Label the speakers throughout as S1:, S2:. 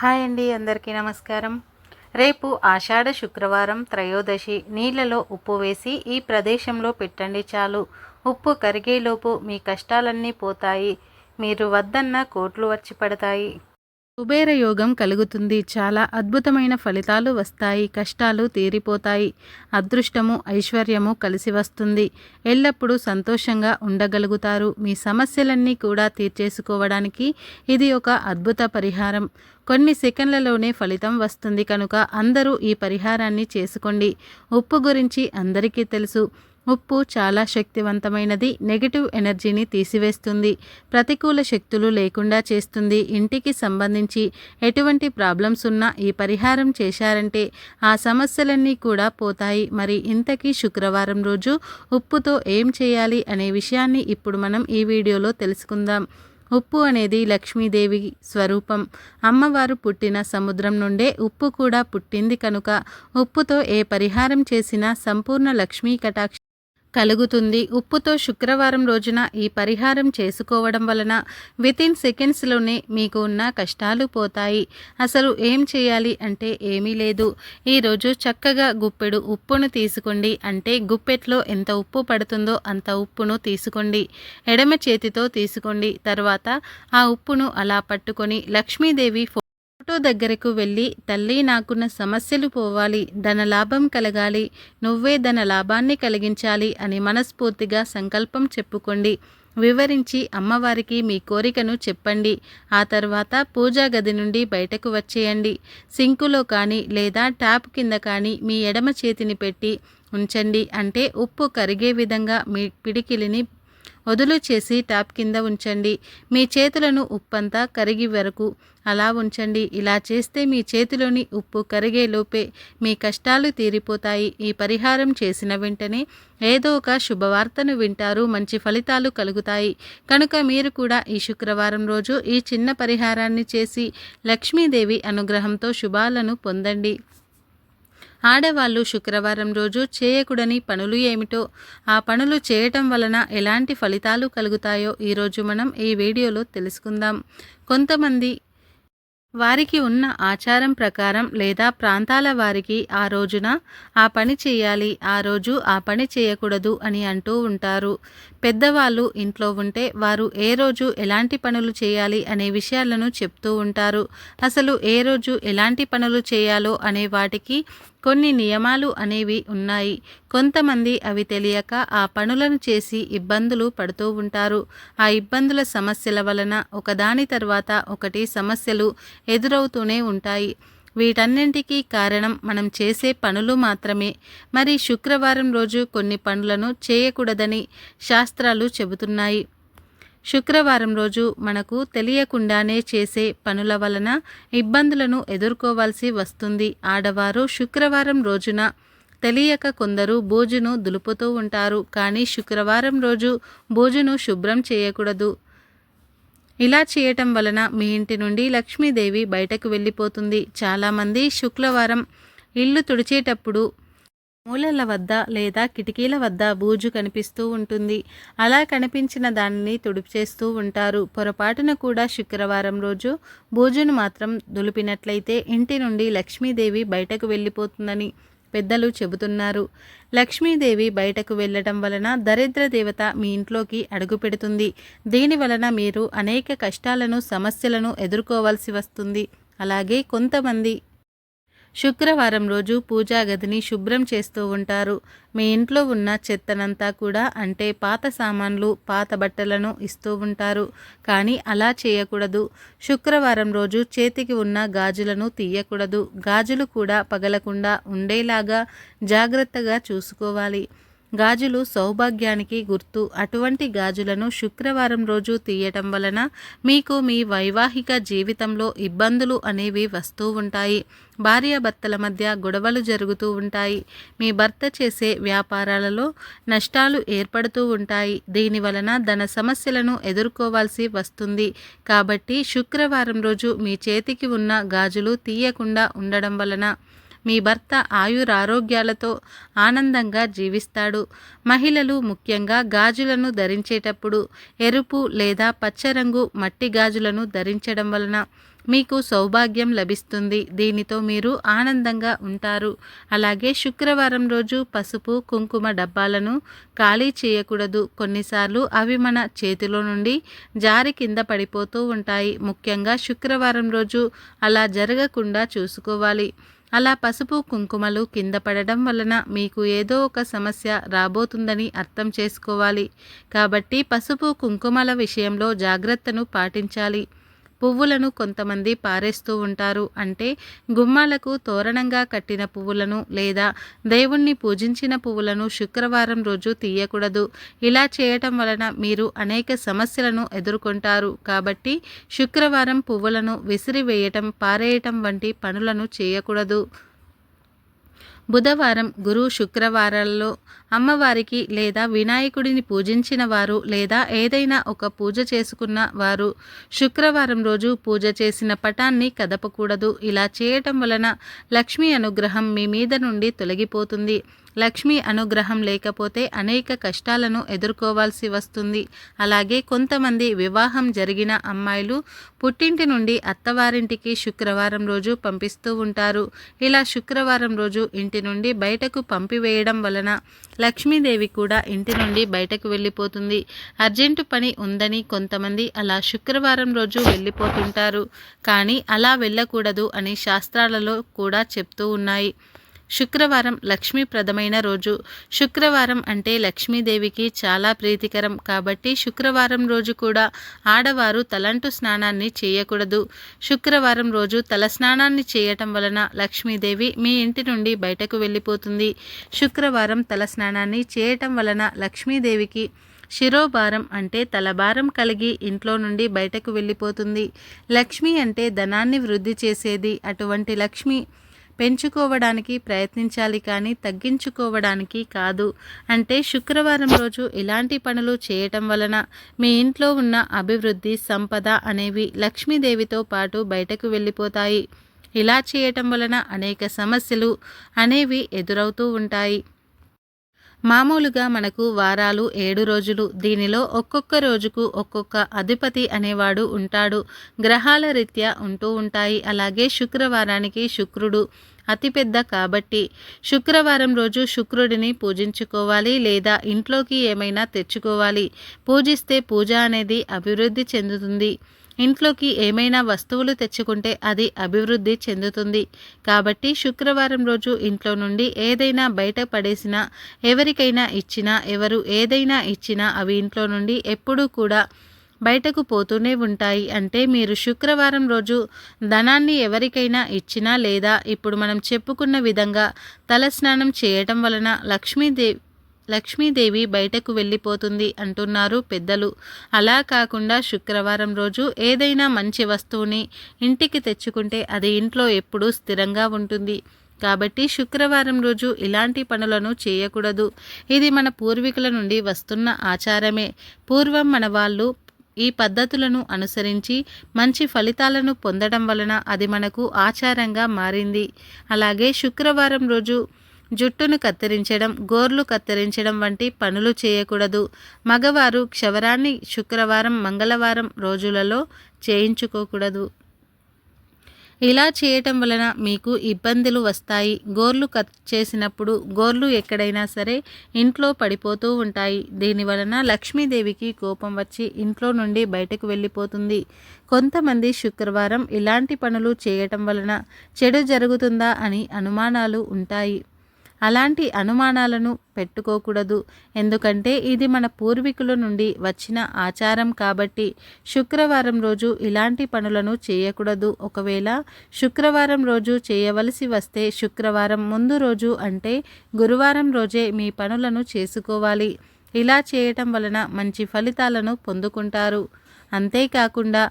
S1: Hi అండి, అందరికీ నమస్కారం. రేపు ఆషాఢ శుక్రవారం త్రయోదశి. నీళ్లలో ఉప్పు వేసి ఈ ప్రదేశంలో పెట్టండి చాలు. ఉప్పు కరిగేలోపు మీ కష్టాలన్నీ పోతాయి. మీరు వద్దన్న కోట్లు వచ్చి పడతాయి. కుబేర యోగం కలుగుతుంది. చాలా అద్భుతమైన ఫలితాలు వస్తాయి. కష్టాలు తీరిపోతాయి. అదృష్టము ఐశ్వర్యము కలిసి వస్తుంది. ఎల్లప్పుడూ సంతోషంగా ఉండగలుగుతారు. మీ సమస్యలన్నీ కూడా తీర్చేసుకోవడానికి ఇది ఒక అద్భుత పరిహారం. కొన్ని సెకండ్లలోనే ఫలితం వస్తుంది కనుక అందరూ ఈ పరిహారాన్ని చేసుకోండి. ఉప్పు గురించి అందరికీ తెలుసు. ఉప్పు చాలా శక్తివంతమైనది. నెగిటివ్ ఎనర్జీని తీసివేస్తుంది. ప్రతికూల శక్తులు లేకుండా చేస్తుంది. ఇంటికి సంబంధించి ఎటువంటి ప్రాబ్లమ్స్ ఉన్నా ఈ పరిహారం చేశారంటే ఆ సమస్యలన్నీ కూడా పోతాయి. మరి ఇంతకీ శుక్రవారం రోజు ఉప్పుతో ఏం చేయాలి అనే విషయాన్ని ఇప్పుడు మనం ఈ వీడియోలో తెలుసుకుందాం. ఉప్పు అనేది లక్ష్మీదేవి స్వరూపం. అమ్మవారు పుట్టిన సముద్రం నుండే ఉప్పు కూడా పుట్టింది కనుక ఉప్పుతో ఏ పరిహారం చేసినా సంపూర్ణ లక్ష్మీ కటాక్ష కలుగుతుంది. ఉప్పుతో శుక్రవారం రోజున ఈ పరిహారం చేసుకోవడం వలన వితిన్ సెకండ్స్లోనే మీకు ఉన్న కష్టాలు పోతాయి. అసలు ఏం చేయాలి అంటే ఏమీ లేదు. ఈరోజు చక్కగా గుప్పెడు ఉప్పును తీసుకోండి. అంటే గుప్పెట్లో ఎంత ఉప్పు పడుతుందో అంత ఉప్పును తీసుకోండి. ఎడమ చేతితో తీసుకోండి. తర్వాత ఆ ఉప్పును అలా పట్టుకొని లక్ష్మీదేవి ఫోటో దగ్గరకు వెళ్ళి, తల్లి నాకున్న సమస్యలు పోవాలి, ధనలాభం కలగాలి, నువ్వే ధన లాభాన్ని కలిగించాలి అని మనస్ఫూర్తిగా సంకల్పం చెప్పుకోండి. వివరించి అమ్మవారికి మీ కోరికను చెప్పండి. ఆ తర్వాత పూజా గది నుండి బయటకు వచ్చేయండి. సింకులో కానీ లేదా ట్యాప్ కింద కానీ మీ ఎడమ చేతిని పెట్టి ఉంచండి. అంటే ఉప్పు కరిగే విధంగా మీ పిడికిలిని వదులు చేసి ట్యాప్ కింద ఉంచండి. మీ చేతులను ఉప్పంతా కరిగి వరకు అలా ఉంచండి. ఇలా చేస్తే మీ చేతిలోని ఉప్పు కరిగేలోపే మీ కష్టాలు తీరిపోతాయి. ఈ పరిహారం చేసిన వెంటనే ఏదో ఒక శుభవార్తను వింటారు. మంచి ఫలితాలు కలుగుతాయి. కనుక మీరు కూడా ఈ శుక్రవారం రోజు ఈ చిన్న పరిహారాన్ని చేసి లక్ష్మీదేవి అనుగ్రహంతో శుభాలను పొందండి. ఆడవాళ్ళు శుక్రవారం రోజు చేయకూడని పనులు ఏమిటో, ఆ పనులు చేయటం వలన ఎలాంటి ఫలితాలు కలుగుతాయో ఈరోజు మనం ఈ వీడియోలో తెలుసుకుందాం. కొంతమంది వారికి ఉన్న ఆచారం ప్రకారం లేదా ప్రాంతాల వారికి ఆ రోజున ఆ పని చేయాలి, ఆ రోజు ఆ పని చేయకూడదు అని అంటూ ఉంటారు. పెద్దవాళ్ళు ఇంట్లో ఉంటే వారు ఏ రోజు ఎలాంటి పనులు చేయాలి అనే విషయాలను చెప్తూ ఉంటారు. అసలు ఏ రోజు ఎలాంటి పనులు చేయాలో అనే వాటికి కొన్ని నియమాలు అనేవి ఉన్నాయి. కొంతమంది అవి తెలియక ఆ పనులను చేసి ఇబ్బందులు పడుతూ ఉంటారు. ఆ ఇబ్బందుల సమస్యల వలన ఒకదాని తర్వాత ఒకటి సమస్యలు ఎదురవుతూనే ఉంటాయి. వీటన్నింటికీ కారణం మనం చేసే పనులు మాత్రమే. మరి శుక్రవారం రోజు కొన్ని పనులను చేయకూడదని శాస్త్రాలు చెబుతున్నాయి. శుక్రవారం రోజు మనకు తెలియకుండానే చేసే పనుల వలన ఇబ్బందులను ఎదుర్కోవాల్సి వస్తుంది. ఆడవారు శుక్రవారం రోజున తెలియక కొందరు బూజును దులుపుతూ ఉంటారు. కానీ శుక్రవారం రోజు బూజును శుభ్రం చేయకూడదు. ఇలా చేయటం వలన మీ ఇంటి నుండి లక్ష్మీదేవి బయటకు వెళ్ళిపోతుంది. చాలామంది శుక్రవారం ఇల్లు తుడిచేటప్పుడు మూలల వద్ద లేదా కిటికీల వద్ద బూజు కనిపిస్తూ ఉంటుంది. అలా కనిపించిన దానిని తుడిచేస్తూ ఉంటారు. పొరపాటున కూడా శుక్రవారం రోజు బూజును మాత్రం దులిపినట్లయితే ఇంటి నుండి లక్ష్మీదేవి బయటకు వెళ్ళిపోతుందని పెద్దలు చెబుతున్నారు. లక్ష్మీదేవి బయటకు వెళ్ళటం వలన దరిద్ర దేవత మీ ఇంట్లోకి అడుగు పెడుతుంది. దీని వలన మీరు అనేక కష్టాలను సమస్యలను ఎదుర్కోవాల్సి వస్తుంది. అలాగే కొంతమంది శుక్రవారం రోజు పూజా గదిని శుభ్రం చేస్తూ ఉంటారు. మీ ఇంట్లో ఉన్న చెత్తనంతా కూడా, అంటే పాత సామాన్లు, పాత బట్టలను ఇస్తూ ఉంటారు. కానీ అలా చేయకూడదు. శుక్రవారం రోజు చేతికి ఉన్న గాజులను తీయకూడదు. గాజులు కూడా పగలకుండా ఉండేలాగా జాగ్రత్తగా చూసుకోవాలి. గాజులు సౌభాగ్యానికి గుర్తు. అటువంటి గాజులను శుక్రవారం రోజు తీయటం వలన మీకు మీ వైవాహిక జీవితంలో ఇబ్బందులు అనేవి వస్తూ ఉంటాయి. భార్యాభర్తల మధ్య గొడవలు జరుగుతూ ఉంటాయి. మీ భర్త చేసే వ్యాపారాలలో నష్టాలు ఏర్పడుతూ ఉంటాయి. దీని వలన ధన సమస్యలను ఎదుర్కోవాల్సి వస్తుంది. కాబట్టి శుక్రవారం రోజు మీ చేతికి ఉన్న గాజులు తీయకుండా ఉండడం వలన మీ భర్త ఆయురారోగ్యాలతో ఆనందంగా జీవిస్తాడు. మహిళలు ముఖ్యంగా గాజులను ధరించేటప్పుడు ఎరుపు లేదా పచ్చ రంగు మట్టి గాజులను ధరించడం వలన మీకు సౌభాగ్యం లభిస్తుంది. దీనితో మీరు ఆనందంగా ఉంటారు. అలాగే శుక్రవారం రోజు పసుపు కుంకుమ డబ్బాలను ఖాళీ చేయకూడదు. కొన్నిసార్లు అవి మన చేతిలో నుండి జారి కింద పడిపోతూ ఉంటాయి. ముఖ్యంగా శుక్రవారం రోజు అలా జరగకుండా చూసుకోవాలి. అలా పసుపు కుంకుమలు కింద పడడం వలన మీకు ఏదో ఒక సమస్య రాబోతుందని అర్థం చేసుకోవాలి. కాబట్టి పసుపు కుంకుమల విషయంలో జాగ్రత్తను పాటించాలి. పువ్వులను కొంతమంది పారేస్తూ ఉంటారు. అంటే గుమ్మాలకు తోరణంగా కట్టిన పువ్వులను లేదా దేవుణ్ణి పూజించిన పువ్వులను శుక్రవారం రోజు తీయకూడదు. ఇలా చేయటం వలన మీరు అనేక సమస్యలను ఎదుర్కొంటారు. కాబట్టి శుక్రవారం పువ్వులను విసిరివేయటం, పారేయటం వంటి పనులను చేయకూడదు. బుధవారం, గురు, శుక్రవారాల్లో అమ్మవారికి లేదా వినాయకుడిని పూజించిన వారు లేదా ఏదైనా ఒక పూజ చేసుకున్న వారు శుక్రవారం రోజు పూజ చేసిన పటాన్ని కదపకూడదు. ఇలా చేయటం వలన లక్ష్మీ అనుగ్రహం మీ మీద నుండి తొలగిపోతుంది. లక్ష్మీ అనుగ్రహం లేకపోతే అనేక కష్టాలను ఎదుర్కోవాల్సి వస్తుంది. అలాగే కొంతమంది వివాహం జరిగిన అమ్మాయిలు పుట్టింటి నుండి అత్తవారింటికి శుక్రవారం రోజు పంపిస్తూ ఉంటారు. ఇలా శుక్రవారం రోజు ఇంటి నుండి బయటకు పంపివేయడం వలన లక్ష్మీదేవి కూడా ఇంటి నుండి బయటకు వెళ్ళిపోతుంది. అర్జెంటు పని ఉందని కొంతమంది అలా శుక్రవారం రోజు వెళ్ళిపోతుంటారు. కానీ అలా వెళ్ళకూడదు అని శాస్త్రాలలో కూడా చెప్తూ ఉన్నాయి. శుక్రవారం లక్ష్మీప్రదమైన రోజు. శుక్రవారం అంటే లక్ష్మీదేవికి చాలా ప్రీతికరం. కాబట్టి శుక్రవారం రోజు కూడా ఆడవారు తలంటు స్నానాన్ని చేయకూడదు. శుక్రవారం రోజు తల స్నానాన్ని చేయటం వలన లక్ష్మీదేవి మీ ఇంటి నుండి బయటకు వెళ్ళిపోతుంది. శుక్రవారం తల స్నానాన్ని చేయటం వలన లక్ష్మీదేవికి శిరోభారం అంటే తలభారం కలిగి ఇంట్లో నుండి బయటకు వెళ్ళిపోతుంది. లక్ష్మి అంటే ధనాన్ని వృద్ధి చేసేది. అటువంటి లక్ష్మి పెంచుకోవడానికి ప్రయత్నించాలి కానీ తగ్గించుకోవడానికి కాదు. అంటే శుక్రవారం రోజు ఇలాంటి పనులు చేయటం వలన మీ ఇంట్లో ఉన్న అభివృద్ధి, సంపద అనేవి లక్ష్మీదేవితో పాటు బయటకు వెళ్ళిపోతాయి. ఇలా చేయటం వలన అనేక సమస్యలు అనేవి ఎదురవుతూ ఉంటాయి. మామూలుగా మనకు వారాలు 7 రోజులు. దీనిలో ఒక్కొక్క రోజుకు ఒక్కొక్క అధిపతి అనేవాడు ఉంటాడు. గ్రహాల రీత్యా ఉంటూ ఉంటాయి. అలాగే శుక్రవారానికి శుక్రుడు అతిపెద్ద కాబట్టి శుక్రవారం రోజు శుక్రుడిని పూజించుకోవాలి లేదా ఇంట్లోకి ఏమైనా తెచ్చుకోవాలి. పూజిస్తే పూజ అనేది అభివృద్ధి చెందుతుంది. ఇంట్లోకి ఏమైనా వస్తువులు తెచ్చుకుంటే అది అభివృద్ధి చెందుతుంది. కాబట్టి శుక్రవారం రోజు ఇంట్లో నుండి ఏదైనా బయట పడేసినా, ఎవరికైనా ఇచ్చినా, ఎవరు ఏదైనా ఇచ్చినా అవి ఇంట్లో నుండి ఎప్పుడూ కూడా బయటకు పోతూనే ఉంటాయి. అంటే మీరు శుక్రవారం రోజు ధనాన్ని ఎవరికైనా ఇచ్చినా లేదా ఇప్పుడు మనం చెప్పుకున్న విధంగా తలస్నానం చేయటం వలన లక్ష్మీదేవి బయటకు వెళ్ళిపోతుంది అంటున్నారు పెద్దలు. అలా కాకుండా శుక్రవారం రోజు ఏదైనా మంచి వస్తువుని ఇంటికి తెచ్చుకుంటే అది ఇంట్లో ఎప్పుడూ స్థిరంగా ఉంటుంది. కాబట్టి శుక్రవారం రోజు ఇలాంటి పనులను చేయకూడదు. ఇది మన పూర్వీకుల నుండి వస్తున్న ఆచారమే. పూర్వం మన వాళ్ళు ఈ పద్ధతులను అనుసరించి మంచి ఫలితాలను పొందడం వలన అది మనకు ఆచారంగా మారింది. అలాగే శుక్రవారం రోజు జుట్టును కత్తిరించడం, గోర్లు కత్తిరించడం వంటి పనులు చేయకూడదు. మగవారు క్షవరాన్ని శుక్రవారం, మంగళవారం రోజులలో చేయించుకోకూడదు. ఇలా చేయటం వలన మీకు ఇబ్బందులు వస్తాయి. గోర్లు కట్ చేసినప్పుడు గోర్లు ఎక్కడైనా సరే ఇంట్లో పడిపోతూ ఉంటాయి. దీనివలన లక్ష్మీదేవికి కోపం వచ్చి ఇంట్లో నుండి బయటకు వెళ్ళిపోతుంది. కొంతమంది శుక్రవారం ఇలాంటి పనులు చేయటం వలన చెడు జరుగుతుందా అని అనుమానాలు ఉంటాయి. అలాంటి అనుమానాలను పెట్టుకోకూడదు. ఎందుకంటే ఇది మన పూర్వీకుల నుండి వచ్చిన ఆచారం కాబట్టి శుక్రవారం రోజు ఇలాంటి పనులను చేయకూడదు. ఒకవేళ శుక్రవారం రోజు చేయవలసి వస్తే శుక్రవారం ముందు రోజు అంటే గురువారం రోజే మీ పనులను చేసుకోవాలి. ఇలా చేయటం వలన మంచి ఫలితాలను పొందుకుంటారు. అంతేకాకుండా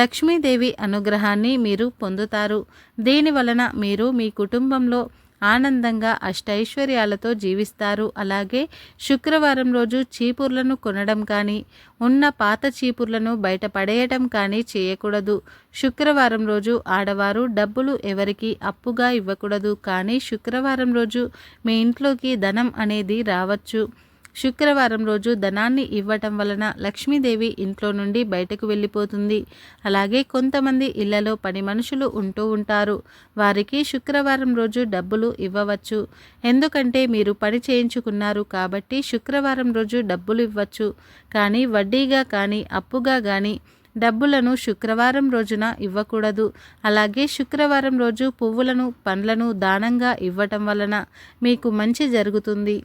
S1: లక్ష్మీదేవి అనుగ్రహాన్ని మీరు పొందుతారు. దీనివలన మీరు మీ కుటుంబంలో ఆనందంగా అష్టైశ్వర్యాలతో జీవిస్తారు. అలాగే శుక్రవారం రోజు చీపుర్లను కొనడం కానీ, ఉన్న పాత చీపుర్లను బయట పడేయటం కానీ చేయకూడదు. శుక్రవారం రోజు ఆడవారు డబ్బులు ఎవరికి అప్పుగా ఇవ్వకూడదు. కానీ శుక్రవారం రోజు మీ ఇంట్లోకి ధనం అనేది రావచ్చు. శుక్రవారం రోజు ధనాన్ని ఇవ్వటం వలన లక్ష్మీదేవి ఇంట్లో నుండి బయటకు వెళ్ళిపోతుంది. అలాగే కొంతమంది ఇళ్లలో పని మనుషులు ఉంటూ ఉంటారు. వారికి శుక్రవారం రోజు డబ్బులు ఇవ్వవచ్చు. ఎందుకంటే మీరు పని చేయించుకున్నారు కాబట్టి శుక్రవారం రోజు డబ్బులు ఇవ్వచ్చు. కానీ వడ్డీగా కానీ అప్పుగా కానీ డబ్బులను శుక్రవారం రోజున ఇవ్వకూడదు. అలాగే శుక్రవారం రోజు పువ్వులను పండ్లను దానంగా ఇవ్వటం వలన మీకు మంచి జరుగుతుంది.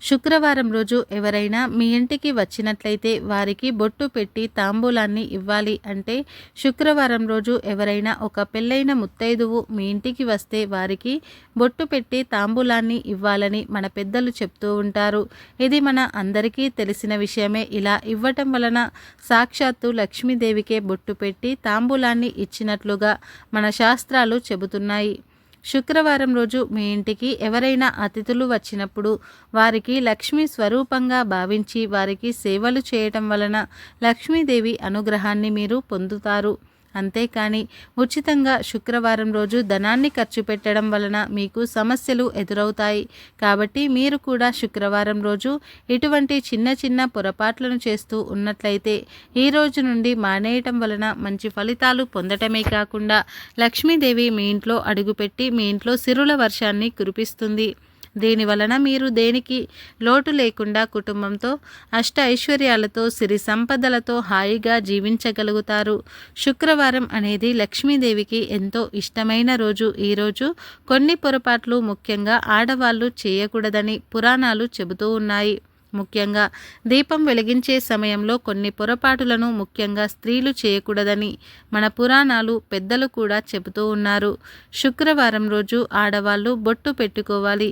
S1: శుక్రవారం రోజు ఎవరైనా మీ ఇంటికి వచ్చినట్లయితే వారికి బొట్టు పెట్టి తాంబూలాన్ని ఇవ్వాలి. అంటే శుక్రవారం రోజు ఎవరైనా ఒక పెళ్ళైన ముత్తైదువు మీ ఇంటికి వస్తే వారికి బొట్టు పెట్టి తాంబూలాన్ని ఇవ్వాలని మన పెద్దలు చెప్తూ ఉంటారు. ఇది మన అందరికీ తెలిసిన విషయమే. ఇలా ఇవ్వటం వలన సాక్షాత్తు లక్ష్మీదేవికే బొట్టు పెట్టి తాంబూలాన్ని ఇచ్చినట్లుగా మన శాస్త్రాలు చెబుతున్నాయి. శుక్రవారం రోజు మీ ఇంటికి ఎవరైనా అతిథులు వచ్చినప్పుడు వారికి లక్ష్మీ స్వరూపంగా భావించి వారికి సేవలు చేయటం వలన లక్ష్మీదేవి అనుగ్రహాన్ని మీరు పొందుతారు. అంతేకాని ఉచితంగా శుక్రవారం రోజు ధనాన్ని ఖర్చు పెట్టడం వలన మీకు సమస్యలు ఎదురవుతాయి. కాబట్టి మీరు కూడా శుక్రవారం రోజు ఇటువంటి చిన్న చిన్న పొరపాట్లను చేస్తూ ఉన్నట్లయితే ఈ రోజు నుండి మానేయటం వలన మంచి ఫలితాలు పొందటమే కాకుండా లక్ష్మీదేవి మీ ఇంట్లో అడుగుపెట్టి మీ ఇంట్లో సిరుల వర్షాన్ని కురిపిస్తుంది. దీనివలన మీరు దేనికి లోటు లేకుండా కుటుంబంతో అష్ట ఐశ్వర్యాలతో సిరి సంపదలతో హాయిగా జీవించగలుగుతారు. శుక్రవారం అనేది లక్ష్మీదేవికి ఎంతో ఇష్టమైన రోజు. ఈరోజు కొన్ని పొరపాట్లు ముఖ్యంగా ఆడవాళ్ళు చేయకూడదని పురాణాలు చెబుతూ ఉన్నాయి. ముఖ్యంగా దీపం వెలిగించే సమయంలో కొన్ని పొరపాటులను ముఖ్యంగా స్త్రీలు చేయకూడదని మన పురాణాలు పెద్దలు కూడా చెబుతూ ఉన్నారు. శుక్రవారం రోజు ఆడవాళ్ళు బొట్టు పెట్టుకోవాలి.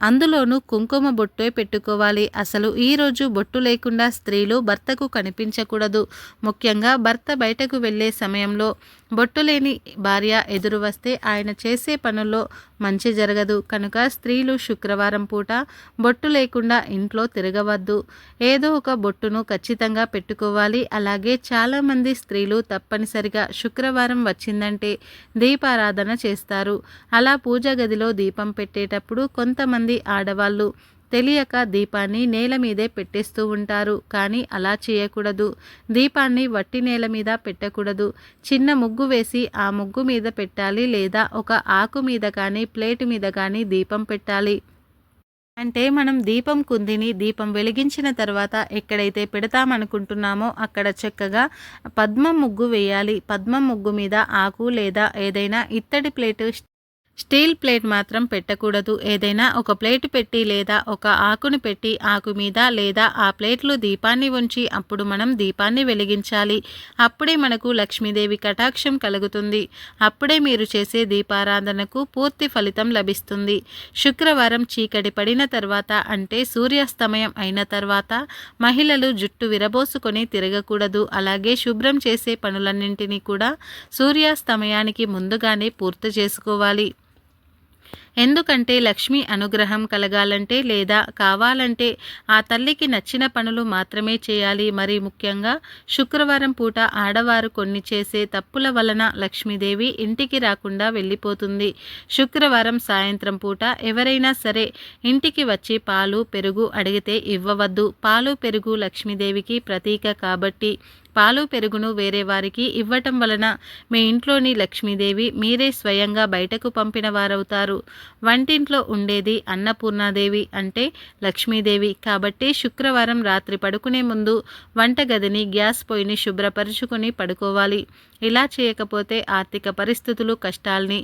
S1: అందులోనూ కుంకుమ బొట్టే పెట్టుకోవాలి. అసలు ఈరోజు బొట్టు లేకుండా స్త్రీలు భర్తకు కనిపించకూడదు. ముఖ్యంగా భర్త బయటకు వెళ్ళే సమయంలో బొట్టు లేని భార్య ఎదురు వస్తే ఆయన చేసే పనుల్లో మంచి జరగదు. కనుక స్త్రీలు శుక్రవారం పూట బొట్టు లేకుండా ఇంట్లో తిరగవద్దు. ఏదో ఒక బొట్టును ఖచ్చితంగా పెట్టుకోవాలి. అలాగే చాలామంది స్త్రీలు తప్పనిసరిగా శుక్రవారం వచ్చిందంటే దీపారాధన చేస్తారు. అలా పూజ గదిలో దీపం పెట్టేటప్పుడు కొంతమంది ఆడవాళ్ళు తెలియక దీపాన్ని నేల మీదే పెట్టేస్తూ ఉంటారు. కానీ అలా చేయకూడదు. దీపాన్ని వట్టి నేల మీద పెట్టకూడదు. చిన్న ముగ్గు వేసి ఆ ముగ్గు మీద పెట్టాలి. లేదా ఒక ఆకు మీద కానీ ప్లేట్ మీద కానీ దీపం పెట్టాలి. అంటే మనం దీపం కుందిని దీపం వెలిగించిన తర్వాత ఎక్కడైతే పెడతామనుకుంటున్నామో అక్కడ చక్కగా పద్మం ముగ్గు వేయాలి. పద్మం ముగ్గు మీద ఆకు లేదా ఏదైనా ఇత్తడి ప్లేటు స్టీల్ ప్లేట్ మాత్రం పెట్టకూడదు. ఏదైనా ఒక ప్లేట్ పెట్టి లేదా ఒక ఆకుని పెట్టి ఆకు మీద లేదా ఆ ప్లేట్లో దీపాన్ని ఉంచి అప్పుడు మనం దీపాన్ని వెలిగించాలి. అప్పుడే మనకు లక్ష్మీదేవి కటాక్షం కలుగుతుంది. అప్పుడే మీరు చేసే దీపారాధనకు పూర్తి ఫలితం లభిస్తుంది. శుక్రవారం చీకటి పడిన తర్వాత అంటే సూర్యాస్తమయం అయిన తర్వాత మహిళలు జుట్టు విరబోసుకొని తిరగకూడదు. అలాగే శుభ్రం చేసే పనులన్నింటినీ కూడా సూర్యాస్తమయానికి ముందుగానే పూర్తి చేసుకోవాలి. ఎందుకంటే లక్ష్మి అనుగ్రహం కలగాలంటే లేదా కావాలంటే ఆ తల్లికి నచ్చిన పనులు మాత్రమే చేయాలి. మరి ముఖ్యంగా శుక్రవారం పూట ఆడవారు కొన్ని చేసే తప్పుల వలన లక్ష్మీదేవి ఇంటికి రాకుండా వెళ్ళిపోతుంది. శుక్రవారం సాయంత్రం పూట ఎవరైనా సరే ఇంటికి వచ్చి పాలు పెరుగు అడిగితే ఇవ్వవద్దు. పాలు పెరుగు లక్ష్మీదేవికి ప్రతీక కాబట్టి పాలు పెరుగును వేరే వారికి ఇవ్వటం వలన మీ ఇంట్లోని లక్ష్మీదేవి మీరే స్వయంగా బయటకు పంపిన వారవుతారు. వంటింట్లో ఉండేది అన్నపూర్ణాదేవి అంటే లక్ష్మీదేవి. కాబట్టి శుక్రవారం రాత్రి పడుకునే ముందు వంటగదిని గ్యాస్ పొయ్యిని శుభ్రపరుచుకొని పడుకోవాలి. ఇలా చేయకపోతే ఆర్థిక పరిస్థితులు కష్టాల్ని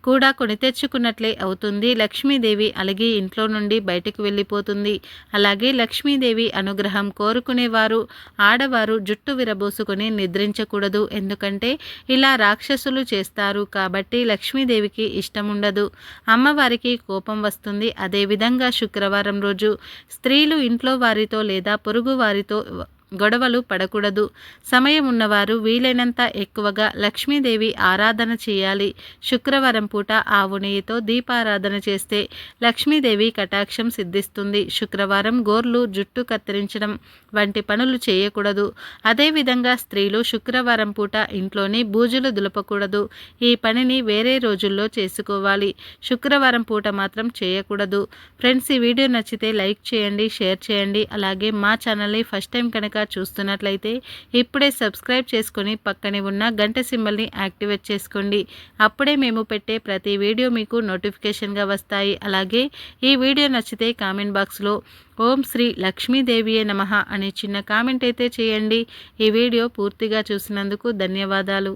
S1: కూడా కొని తెచ్చుకున్నట్లే అవుతుంది. లక్ష్మీదేవి అలిగి ఇంట్లో నుండి బయటకు వెళ్ళిపోతుంది. అలాగే లక్ష్మీదేవి అనుగ్రహం కోరుకునేవారు ఆడవారు జుట్టు విరబోసుకొని నిద్రించకూడదు. ఎందుకంటే ఇలా రాక్షసులు చేస్తారు కాబట్టి లక్ష్మీదేవికి ఇష్టం ఉండదు. అమ్మవారికి కోపం వస్తుంది. అదేవిధంగా శుక్రవారం రోజు స్త్రీలు ఇంట్లో వారితో లేదా పొరుగు వారితో గొడవలు పడకూడదు. సమయం ఉన్నవారు వీలైనంత ఎక్కువగా లక్ష్మీదేవి ఆరాధన చేయాలి. శుక్రవారం పూట ఆవు నెయ్యితో దీపారాధన చేస్తే లక్ష్మీదేవి కటాక్షం సిద్ధిస్తుంది. శుక్రవారం గోర్లు, జుట్టు కత్తిరించడం వంటి పనులు చేయకూడదు. అదేవిధంగా స్త్రీలు శుక్రవారం పూట ఇంట్లోని బూజులు దులపకూడదు. ఈ పనిని వేరే రోజుల్లో చేసుకోవాలి. శుక్రవారం పూట మాత్రం చేయకూడదు. ఫ్రెండ్స్, ఈ వీడియో నచ్చితే లైక్ చేయండి, షేర్ చేయండి. అలాగే మా ఛానల్ని ఫస్ట్ టైం కనుక చూస్తున్నట్లయితే ఇప్పుడే సబ్స్క్రైబ్ చేసుకొని పక్కనే ఉన్న గంట సింబల్ని యాక్టివేట్ చేసుకోండి. అప్పుడే మేము పెట్టే ప్రతి వీడియో మీకు నోటిఫికేషన్గా వస్తాయి. అలాగే ఈ వీడియో నచ్చితే కామెంట్ బాక్స్లో ఓం శ్రీ లక్ష్మీదేవియే నమః అనే చిన్న కామెంట్ అయితే చేయండి. ఈ వీడియో పూర్తిగా చూసినందుకు ధన్యవాదాలు.